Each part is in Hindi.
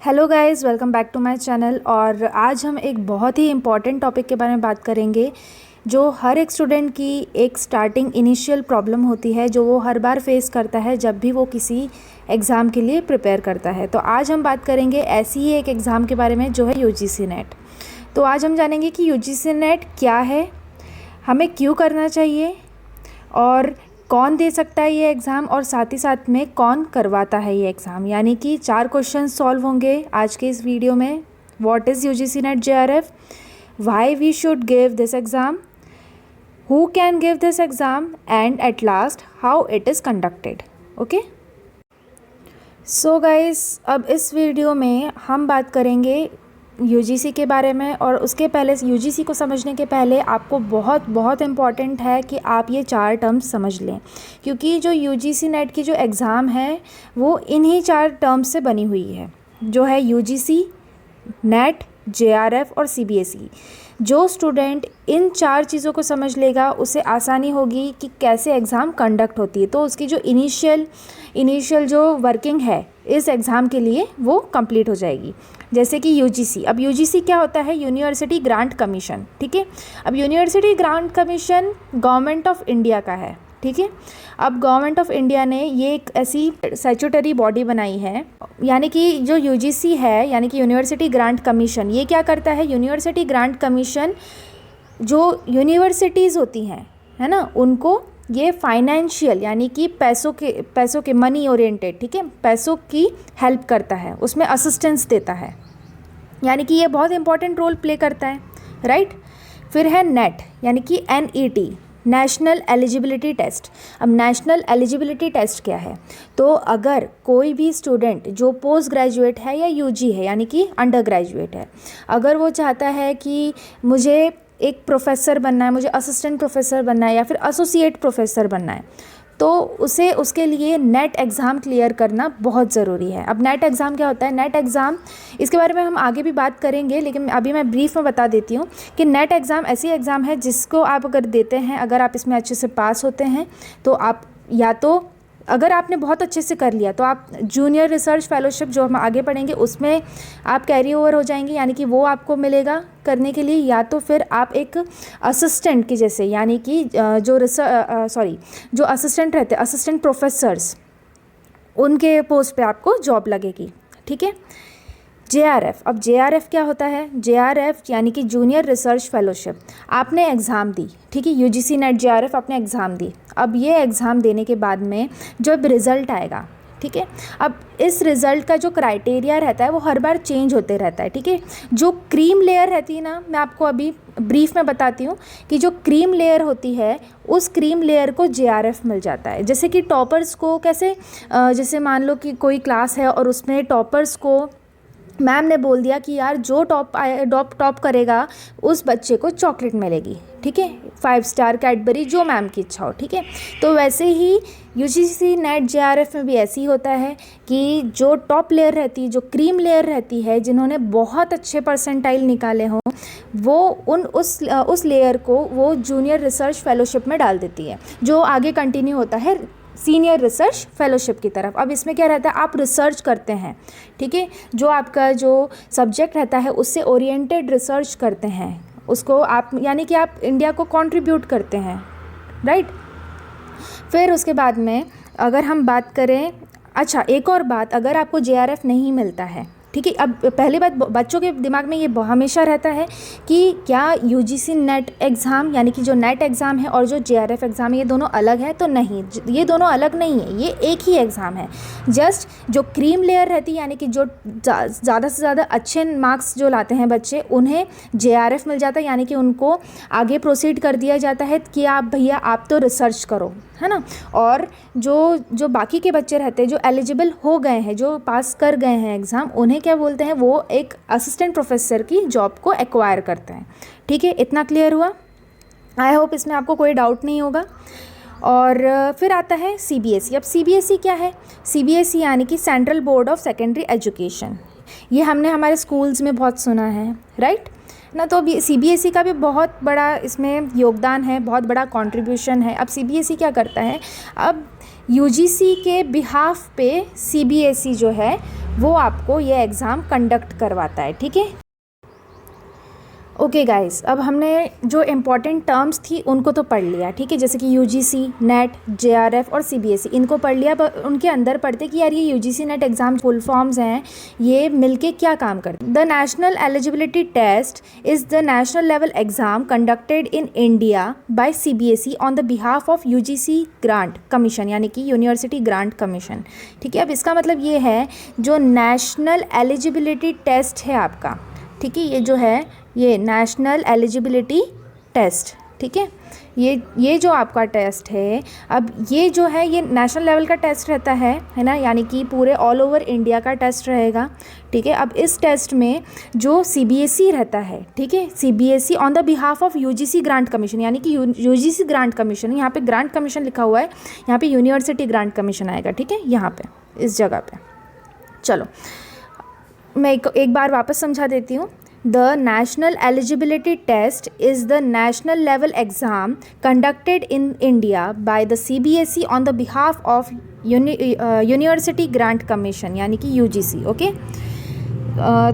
Hello guys, welcome back to my channel. और आज हम एक बहुत ही इम्पॉर्टेंट टॉपिक के बारे में बात करेंगे जो हर एक स्टूडेंट की एक स्टार्टिंग इनिशियल प्रॉब्लम होती है, जो वो हर बार फेस करता है जब भी वो किसी एग्ज़ाम के लिए प्रिपेयर करता है। तो आज हम बात करेंगे ऐसी ही एक एग्ज़ाम के बारे में जो है यूजीसी नेट। तो आज हम जानेंगे कि यूजीसी नेट क्या है, हमें क्यों करना चाहिए और कौन दे सकता है ये एग्ज़ाम, और साथ ही साथ में कौन करवाता है ये एग्ज़ाम। यानी कि 4 क्वेश्चन सॉल्व होंगे आज के इस वीडियो में। What is UGC NET JRF, why we should give this exam, who can give this exam, and at last how it is conducted. Okay, so guys, अब इस वीडियो में हम बात करेंगे यूजीसी के बारे में। और उसके पहले, यूजीसी को समझने के पहले आपको बहुत बहुत इम्पॉर्टेंट है कि आप ये 4 टर्म्स समझ लें, क्योंकि जो यूजीसी नेट की जो एग्ज़ाम है वो इन्हीं 4 टर्म्स से बनी हुई है, जो है यूजीसी नेट, जेआरएफ और सीबीएसई। जो स्टूडेंट इन 4 चीज़ों को समझ लेगा उसे आसानी होगी कि कैसे एग्ज़ाम कंडक्ट होती है। तो उसकी जो इनिशियल जो वर्किंग है इस एग्ज़ाम के लिए वो कंप्लीट हो जाएगी। जैसे कि यूजीसी, अब यूजीसी क्या होता है? University grant commission. ठीक है, अब university grant commission government of India का है। ठीक है, अब गवर्नमेंट ऑफ इंडिया ने ये एक ऐसी स्टैट्यूटरी बॉडी बनाई है, यानी कि जो यूजीसी है यानी कि यूनिवर्सिटी ग्रांट कमीशन, ये क्या करता है? यूनिवर्सिटी ग्रांट कमीशन जो यूनिवर्सिटीज़ होती हैं, है ना, उनको ये फाइनेंशियल यानी कि पैसों के मनी ओरिएंटेड, ठीक है, पैसों की हेल्प करता है, उसमें असिस्टेंस देता है, यानी कि ये बहुत इंपॉर्टेंट रोल प्ले करता है, राइट। फिर है नेट, यानी कि NET, नेशनल एलिजिबिलिटी टेस्ट। अब नेशनल एलिजिबिलिटी टेस्ट क्या है? तो अगर कोई भी स्टूडेंट जो पोस्ट ग्रेजुएट है या यूजी है यानी कि अंडर ग्रेजुएट है, अगर वो चाहता है कि मुझे एक प्रोफेसर बनना है, मुझे असिस्टेंट प्रोफेसर बनना है या फिर एसोसिएट प्रोफेसर बनना है, तो उसे उसके लिए नेट एग्ज़ाम क्लियर करना बहुत ज़रूरी है। अब नेट एग्ज़ाम क्या होता है? नेट एग्ज़ाम, इसके बारे में हम आगे भी बात करेंगे, लेकिन अभी मैं ब्रीफ में बता देती हूँ कि नेट एग्ज़ाम ऐसी एग्ज़ाम है जिसको आप अगर देते हैं, अगर आप इसमें अच्छे से पास होते हैं तो आप, या तो अगर आपने बहुत अच्छे से कर लिया तो आप जूनियर रिसर्च फेलोशिप जो हम आगे पढ़ेंगे उसमें आप कैरी ओवर हो जाएंगे, यानी कि वो आपको मिलेगा करने के लिए, या तो फिर आप एक असिस्टेंट की जैसे, यानी कि जो असिस्टेंट रहते हैं, असिस्टेंट प्रोफेसर्स, उनके पोस्ट पे आपको जॉब लगेगी। ठीक है, जेआरएफ, अब जेआरएफ क्या होता है? जेआरएफ यानी कि जूनियर रिसर्च फेलोशिप। आपने एग्ज़ाम दी, ठीक है, यूजीसी नेट जेआरएफ आपने एग्ज़ाम दी। अब ये एग्ज़ाम देने के बाद में जब रिज़ल्ट आएगा, ठीक है, अब इस रिज़ल्ट का जो क्राइटेरिया रहता है वो हर बार चेंज होते रहता है। ठीक है, जो क्रीम लेयर रहती है ना, मैं आपको अभी ब्रीफ में बताती हूँ कि जो क्रीम लेयर होती है उस क्रीम लेयर को जेआरएफ मिल जाता है। जैसे कि टॉपर्स को कैसे, जैसे मान लो कि कोई क्लास है और उसमें टॉपर्स को मैम ने बोल दिया कि यार जो टॉप करेगा उस बच्चे को चॉकलेट मिलेगी, ठीक है, 5 स्टार कैडबरी, जो मैम की इच्छा हो। ठीक है, तो वैसे ही यूजीसी नेट जेआरएफ में भी ऐसे ही होता है कि जो टॉप लेयर रहती है, जो क्रीम लेयर रहती है, जिन्होंने बहुत अच्छे परसेंटाइल निकाले हों, वो उस लेयर को वो जूनियर रिसर्च फेलोशिप में डाल देती है, जो आगे कंटिन्यू होता है सीनियर रिसर्च फेलोशिप की तरफ। अब इसमें क्या रहता है? आप रिसर्च करते हैं, ठीक है, जो आपका जो सब्जेक्ट रहता है उससे ओरिएंटेड रिसर्च करते हैं, उसको आप, यानी कि आप इंडिया को कंट्रीब्यूट करते हैं, राइट। फिर उसके बाद में अगर हम बात करें, अच्छा एक और बात, अगर आपको जेआरएफ नहीं मिलता है, ठीक है, अब पहली बात, बच्चों के दिमाग में ये हमेशा रहता है कि क्या यूजीसी नेट एग्ज़ाम यानी कि जो नेट एग्ज़ाम है और जो जेआरएफ एग्ज़ाम है ये दोनों अलग है? तो नहीं, ये दोनों अलग नहीं है, ये एक ही एग्ज़ाम है। जस्ट जो क्रीम लेयर रहती है, यानी कि जो ज़्यादा से ज़्यादा अच्छे मार्क्स जो लाते हैं बच्चे, उन्हें जेआरएफ मिल जाता है, यानी कि उनको आगे प्रोसीड कर दिया जाता है कि आप भैया आप तो रिसर्च करो, है ना। और जो बाकी के बच्चे रहते हैं, जो एलिजिबल हो गए हैं, जो पास कर गए हैं एग्ज़ाम, उन्हें क्या बोलते हैं? वो एक असिस्टेंट प्रोफेसर की जॉब को एक्वायर करते हैं। ठीक है, इतना क्लियर हुआ? आई होप इसमें आपको कोई डाउट नहीं होगा। और फिर आता है सीबीएसई। अब सीबीएसई क्या है? सीबीएसई यानी कि central board of secondary education. ये हमने हमारे स्कूल्स में बहुत सुना है, राइट ना। तो अभी सीबीएसई का भी बहुत बड़ा इसमें योगदान है, बहुत बड़ा कंट्रीब्यूशन है। अब सीबीएसई क्या करता है? अब यूजीसी के बिहाफ पे सीबीएसई जो है वो आपको ये एग्ज़ाम कंडक्ट करवाता है, ठीक है। ओके गाइस, अब हमने जो इम्पॉर्टेंट टर्म्स थी उनको तो पढ़ लिया, ठीक है, जैसे कि यूजीसी, नेट, जेआरएफ और सीबीएसई, इनको पढ़ लिया। पर उनके अंदर पढ़ते कि यार ये UGC NET exam full forms हैं, ये मिलके क्या काम करते। The national eligibility test is the national level exam conducted in India by CBSE on the behalf of UGC grant commission, यानी कि यूनिवर्सिटी ग्रांट कमीशन, ठीक है। अब इसका मतलब ये है जो नेशनल एलिजिबिलिटी टेस्ट है आपका, ठीक है, ये जो है ये नेशनल एलिजिबिलिटी टेस्ट, ठीक है, ये जो आपका टेस्ट है, अब ये जो है ये नेशनल लेवल का टेस्ट रहता है ना, यानी कि पूरे ऑल ओवर इंडिया का टेस्ट रहेगा, ठीक है। अब इस टेस्ट में जो सीबीएसई रहता है, ठीक है, CBSE on the behalf of UGC grant commission, यानी कि यूजीसी ग्रांट कमीशन, यहाँ पे ग्रांट कमीशन लिखा हुआ है, यहाँ पे यूनिवर्सिटी ग्रांट कमीशन आएगा, ठीक है, यहाँ पे इस जगह पे। चलो मैं एक बार वापस समझा देती हूँ। The national eligibility test is the national level exam conducted in India by the CBSE on the behalf of University Grant Commission, यानी कि UGC, ओके।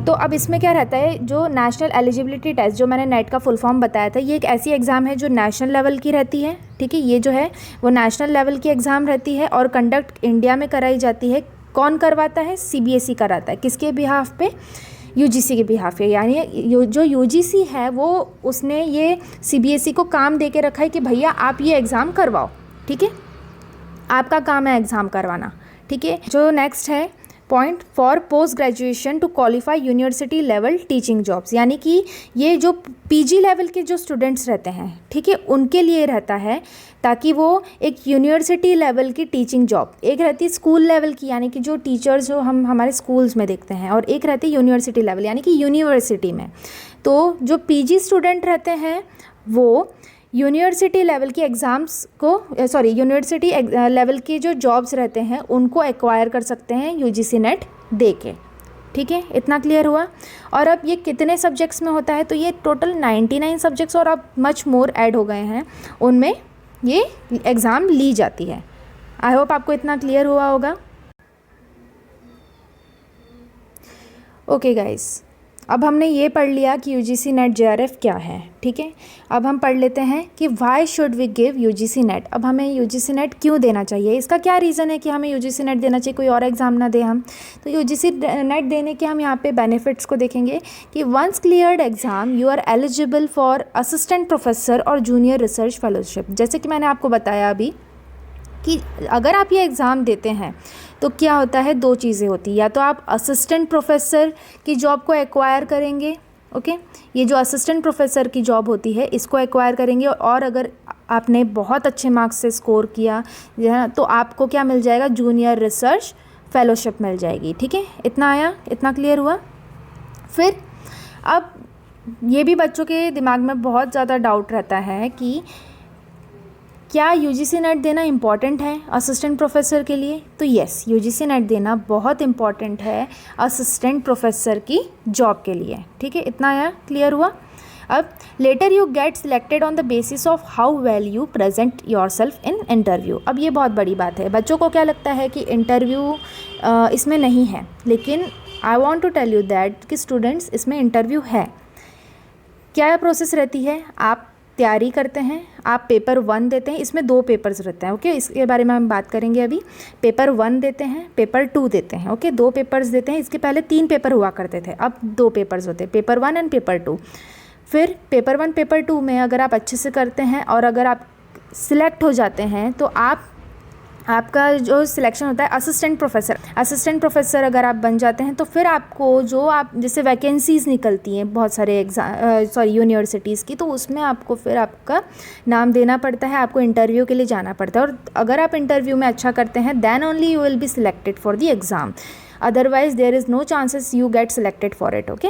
तो अब इसमें क्या रहता है, जो नेशनल एलिजिबिलिटी टेस्ट जो मैंने नेट का फुल फॉर्म बताया था, ये एक ऐसी एग्ज़ाम है जो नेशनल लेवल की रहती है, ठीक है, ये जो है वो नेशनल लेवल की एग्ज़ाम रहती है और कंडक्ट इंडिया में कराई जाती है। कौन करवाता है? सीबीएसई कराता है। किसके बिहाफ पे? यूजीसी के बिहाफ पे। यानी जो यूजीसी है वो उसने ये सीबीएसई को काम दे के रखा है कि भैया आप ये एग्ज़ाम करवाओ, ठीक है, आपका काम है एग्ज़ाम करवाना, ठीक है। जो नेक्स्ट है point, for post graduation to qualify university level teaching jobs, यानी कि ये जो पीजी लेवल के जो स्टूडेंट्स रहते हैं, ठीक है, उनके लिए रहता है ताकि वो एक यूनिवर्सिटी लेवल की टीचिंग जॉब, एक रहती है स्कूल लेवल की यानी कि जो टीचर्स जो हम हमारे स्कूल्स में देखते हैं, और एक रहती है यूनिवर्सिटी लेवल यानी कि यूनिवर्सिटी में। तो जो पीजी स्टूडेंट रहते हैं वो यूनिवर्सिटी लेवल की एग्ज़ाम्स को यूनिवर्सिटी लेवल की जो जॉब्स रहते हैं उनको एक्वायर कर सकते हैं यूजीसी नेट दे के, ठीक है, इतना क्लियर हुआ। और अब ये कितने सब्जेक्ट्स में होता है, तो ये टोटल 99 सब्जेक्ट्स और अब मच मोर ऐड हो गए हैं, उनमें ये एग्ज़ाम ली जाती है। आई होप आपको इतना क्लियर हुआ होगा। ओके गाइस, अब हमने ये पढ़ लिया कि यूजीसी नेट जेआरएफ क्या है, ठीक है। अब हम पढ़ लेते हैं कि why should we give UGC NET. अब हमें यूजीसी नेट क्यों देना चाहिए, इसका क्या रीज़न है कि हमें यूजीसी नेट देना चाहिए, कोई और एग्ज़ाम ना दे हम। तो यूजीसी नेट देने के हम यहाँ पे बेनिफिट्स को देखेंगे कि once cleared exam you are eligible for assistant professor और जूनियर रिसर्च फेलोशिप। जैसे कि मैंने आपको बताया अभी कि अगर आप ये एग्ज़ाम देते हैं तो क्या होता है, दो चीज़ें होती हैं, या तो आप असिस्टेंट प्रोफेसर की जॉब को एक्वायर करेंगे, ओके, ये जो असिस्टेंट प्रोफेसर की जॉब होती है इसको एक्वायर करेंगे, और अगर आपने बहुत अच्छे मार्क्स से स्कोर किया तो आपको क्या मिल जाएगा, जूनियर रिसर्च फेलोशिप मिल जाएगी, ठीक है। इतना आया, इतना क्लियर हुआ। फिर अब ये भी बच्चों के दिमाग में बहुत ज़्यादा डाउट रहता है कि क्या यूजीसी नेट देना इम्पॉर्टेंट है असिस्टेंट प्रोफेसर के लिए। तो यस, यूजीसी नेट देना बहुत इम्पॉर्टेंट है असिस्टेंट प्रोफेसर की जॉब के लिए, ठीक है, इतना आया, क्लियर हुआ। अब later you get selected on the basis of how well you present yourself in interview. अब ये बहुत बड़ी बात है, बच्चों को क्या लगता है कि इंटरव्यू इसमें नहीं है, लेकिन I want to tell you that कि स्टूडेंट्स इसमें इंटरव्यू है। क्या प्रोसेस रहती है, आप तैयारी करते हैं, आप पेपर 1 देते हैं, इसमें 2 पेपर्स रहते हैं, ओके, इसके बारे में हम बात करेंगे अभी। पेपर 1 देते हैं, पेपर 2 देते हैं, ओके, 2 पेपर्स देते हैं। इसके पहले 3 पेपर हुआ करते थे, अब 2 पेपर्स होते हैं, पेपर 1 एंड पेपर 2। फिर पेपर 1 पेपर 2 में अगर आप अच्छे से करते हैं और अगर आप सिलेक्ट हो जाते हैं तो आपका जो सिलेक्शन होता है असिस्टेंट प्रोफेसर अगर आप बन जाते हैं तो फिर आपको जो आप जैसे वैकेंसीज़ निकलती हैं बहुत सारे यूनिवर्सिटीज़ की, तो उसमें आपको फिर आपका नाम देना पड़ता है, आपको इंटरव्यू के लिए जाना पड़ता है, और अगर आप इंटरव्यू में अच्छा करते हैं then only you will be selected for the exam, otherwise there is no chances you get selected for it, okay.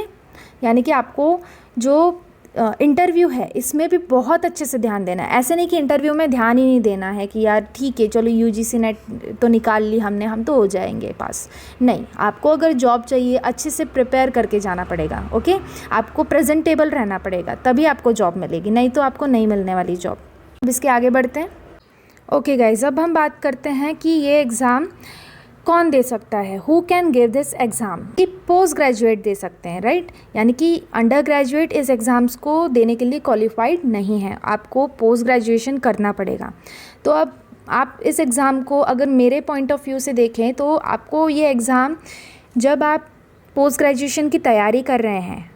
यानी कि आपको जो इंटरव्यू है इसमें भी बहुत अच्छे से ध्यान देना है। ऐसे नहीं कि इंटरव्यू में ध्यान ही नहीं देना है कि यार ठीक है चलो यूजीसी नेट तो निकाल ली हमने, हम तो हो जाएंगे पास। नहीं, आपको अगर जॉब चाहिए अच्छे से प्रिपेयर करके जाना पड़ेगा, ओके, आपको प्रेजेंटेबल रहना पड़ेगा, तभी आपको जॉब मिलेगी, नहीं तो आपको नहीं मिलने वाली जॉब। अब इसके आगे बढ़ते हैं। ओके गाइज, अब हम बात करते हैं कि ये एग्ज़ाम कौन दे सकता है, who can give this exam. कि पोस्ट ग्रेजुएट दे सकते हैं, राइट। यानी कि अंडर ग्रेजुएट इस एग्ज़ाम्स को देने के लिए क्वालिफाइड नहीं है, आपको पोस्ट ग्रेजुएशन करना पड़ेगा। तो अब आप इस एग्ज़ाम को अगर मेरे पॉइंट ऑफ व्यू से देखें तो आपको ये एग्ज़ाम, जब आप पोस्ट ग्रेजुएशन की तैयारी कर रहे हैं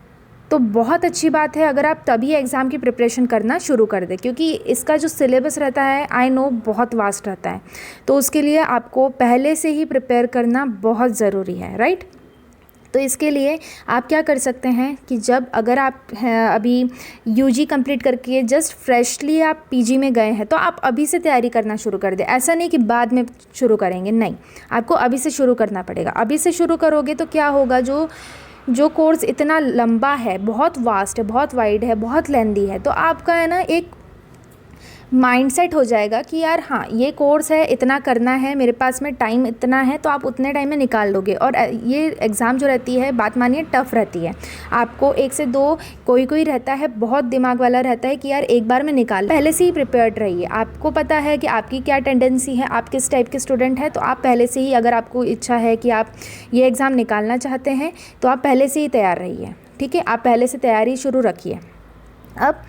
तो बहुत अच्छी बात है अगर आप तभी एग्ज़ाम की प्रिपरेशन करना शुरू कर दें, क्योंकि इसका जो सिलेबस रहता है आई नो बहुत वास्ट रहता है। तो उसके लिए आपको पहले से ही प्रिपेयर करना बहुत ज़रूरी है, राइट। तो इसके लिए आप क्या कर सकते हैं कि जब अगर आप अभी यूजी कंप्लीट करके जस्ट फ्रेशली आप पीजी में गए हैं तो आप अभी से तैयारी करना शुरू कर दें। ऐसा नहीं कि बाद में शुरू करेंगे, नहीं, आपको अभी से शुरू करना पड़ेगा। अभी से शुरू करोगे तो क्या होगा, जो कोर्स इतना लंबा है, बहुत वास्ट है, बहुत वाइड है, बहुत लेंदी है, तो आपका है ना एक माइंडसेट हो जाएगा कि यार हाँ ये कोर्स है, इतना करना है, मेरे पास में टाइम इतना है, तो आप उतने टाइम में निकाल लोगे। और ये एग्ज़ाम जो रहती है, बात मानिए टफ़ रहती है। आपको 1 से 2 कोई रहता है बहुत दिमाग वाला रहता है कि यार एक बार में निकाल, पहले से ही प्रिपेयर्ड रहिए। आपको पता है कि आपकी क्या टेंडेंसी है, आप किस टाइप के स्टूडेंट हैं, तो आप पहले से ही, अगर आपको इच्छा है कि आप ये एग्ज़ाम निकालना चाहते हैं तो आप पहले से ही तैयार रहिए, ठीक है। आप पहले से तैयारी शुरू रखिए। अब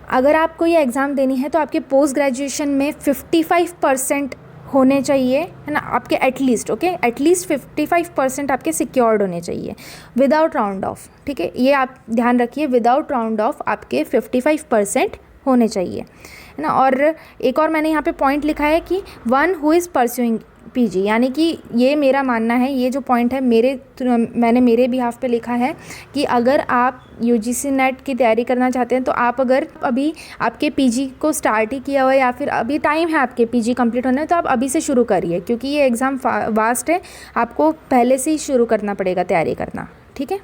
अगर आपको ये एग्ज़ाम देनी है तो आपके पोस्ट ग्रेजुएशन में 55% होने चाहिए, है ना, आपके एटलीस्ट, ओके, एटलीस्ट 55% आपके सिक्योर्ड होने चाहिए विदाउट राउंड ऑफ, ठीक है। ये आप ध्यान रखिए, विदाउट राउंड ऑफ आपके 55% होने चाहिए, है ना। और एक और मैंने यहाँ पे पॉइंट लिखा है कि one who is pursuing PG, यानी कि ये मेरा मानना है, ये जो पॉइंट है मैंने मेरे बिहाफ पे लिखा है कि अगर आप यूजीसी नेट की तैयारी करना चाहते हैं तो आप अगर अभी आपके पीजी को स्टार्ट ही किया हुआ है या फिर अभी टाइम है आपके पीजी कंप्लीट होने, तो आप अभी से शुरू करिए, क्योंकि ये एग्ज़ाम वास्ट है, आपको पहले से ही शुरू करना पड़ेगा तैयारी करना, ठीक है।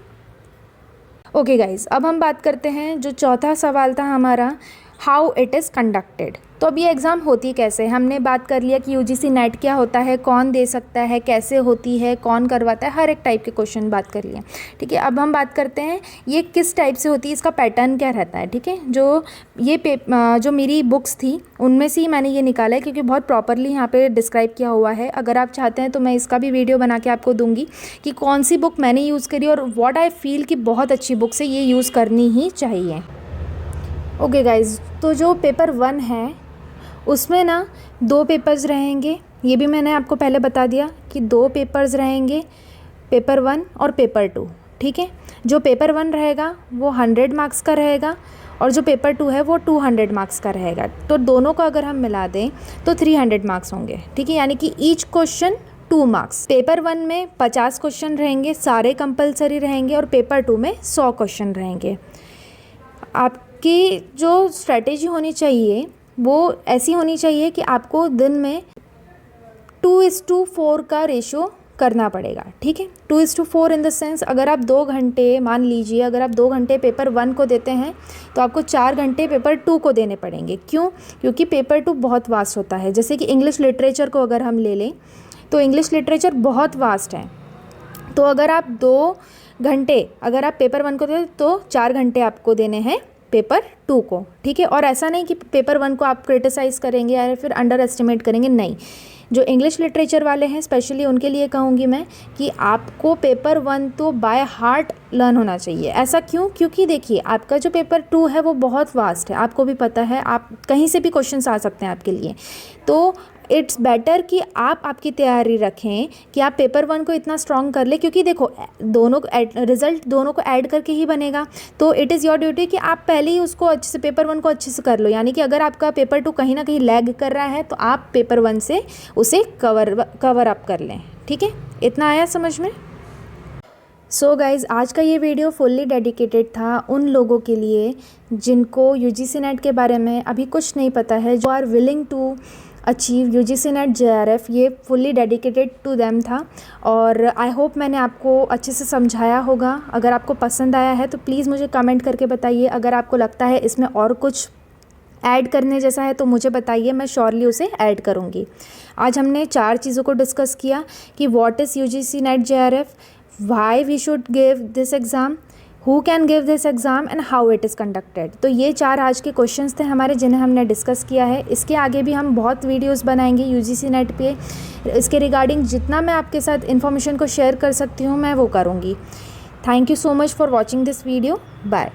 ओके गाइज़, अब हम बात करते हैं, जो चौथा सवाल था हमारा, हाउ इट इज़ कंडक्टेड। तो अब ये एग्ज़ाम होती कैसे, हमने बात कर लिया कि यूजीसी नेट क्या होता है, कौन दे सकता है, कैसे होती है, कौन करवाता है, हर एक टाइप के क्वेश्चन बात कर लिए, ठीक है। अब हम बात करते हैं ये किस टाइप से होती है, इसका पैटर्न क्या रहता है, ठीक है। जो मेरी बुक्स थी उनमें से ही मैंने ये निकाला है, क्योंकि बहुत प्रॉपरली यहाँ पे डिस्क्राइब किया हुआ है। अगर आप चाहते हैं तो मैं इसका भी वीडियो बना के आपको दूँगी कि कौन सी बुक मैंने यूज़ करी और व्हाट आई फील कि बहुत अच्छी बुक से ये यूज़ करनी ही चाहिए। ओके गाइज़, तो जो पेपर 1 है उसमें ना 2 पेपर्स रहेंगे, ये भी मैंने आपको पहले बता दिया कि 2 पेपर्स रहेंगे, पेपर 1 और पेपर 2, ठीक है। जो पेपर 1 रहेगा वो 100 मार्क्स का रहेगा और जो पेपर 2 है वो 200 मार्क्स का रहेगा। तो दोनों को अगर हम मिला दें तो 300 मार्क्स होंगे, ठीक है, यानी कि ईच क्वेश्चन 2 मार्क्स। पेपर 1 में 50 क्वेश्चन रहेंगे, सारे कंपलसरी रहेंगे, और पेपर 2 में 100 क्वेश्चन रहेंगे। आपकी जो स्ट्रेटेजी होनी चाहिए वो ऐसी होनी चाहिए कि आपको दिन में 2:4 का रेशो करना पड़ेगा, ठीक है। 2:4 इन द सेंस, अगर आप 2 घंटे, मान लीजिए अगर आप 2 घंटे पेपर 1 को देते हैं तो आपको 4 घंटे पेपर 2 को देने पड़ेंगे। क्यों? क्योंकि पेपर 2 बहुत वास्ट होता है। जैसे कि इंग्लिश लिटरेचर को अगर हम ले लें तो इंग्लिश लिटरेचर बहुत वास्ट है, तो अगर आप 2 घंटे अगर आप पेपर 1 को दें तो 4 घंटे आपको देने हैं पेपर 2 को, ठीक है। और ऐसा नहीं कि पेपर 1 को आप क्रिटिसाइज़ करेंगे या फिर अंडर एस्टिमेट करेंगे, नहीं। जो इंग्लिश लिटरेचर वाले हैं स्पेशली उनके लिए कहूँगी मैं कि आपको पेपर 1 तो बाय हार्ट लर्न होना चाहिए। ऐसा क्यों? क्योंकि देखिए आपका जो पेपर 2 है वो बहुत वास्ट है, आपको भी पता है, आप कहीं से भी क्वेश्चंस आ सकते हैं आपके लिए। तो इट्स बेटर कि आप आपकी तैयारी रखें कि आप पेपर 1 को इतना स्ट्रॉन्ग कर ले, क्योंकि देखो दोनों रिज़ल्ट दोनों को ऐड करके ही बनेगा। तो इट इज़ योर ड्यूटी कि आप पहले ही उसको अच्छे से, पेपर 1 को अच्छे से कर लो। यानी कि अगर आपका पेपर 2 कहीं ना कहीं लैग कर रहा है तो आप पेपर 1 से उसे कवर अप कर लें, ठीक है। इतना आया समझ में? सो गाइज़, आज का ये वीडियो फुल्ली डेडिकेटेड था उन लोगों के लिए जिनको यूजीसी नेट के बारे में अभी कुछ नहीं पता है, जो are willing to achieve UGC NET JRF। ये फुल्ली डेडिकेटेड टू देम था और आई होप मैंने आपको अच्छे से समझाया होगा। अगर आपको पसंद आया है तो प्लीज़ मुझे कमेंट करके बताइए। अगर आपको लगता है इसमें और कुछ ऐड करने जैसा है तो मुझे बताइए, मैं श्योरली उसे ऐड करूँगी। आज हमने 4 चीज़ों को डिस्कस किया कि what is UGC NET JRF, why we should give this exam, who can give this exam and how it is conducted. तो ये 4 आज के क्वेश्चंस थे हमारे, जिन्हें हमने डिस्कस किया है। इसके आगे भी हम बहुत वीडियोस बनाएंगे यूजीसी नेट पे। इसके रिगार्डिंग जितना मैं आपके साथ इन्फॉर्मेशन को शेयर कर सकती हूँ मैं वो करूँगी। Thank you so much for watching this video. Bye.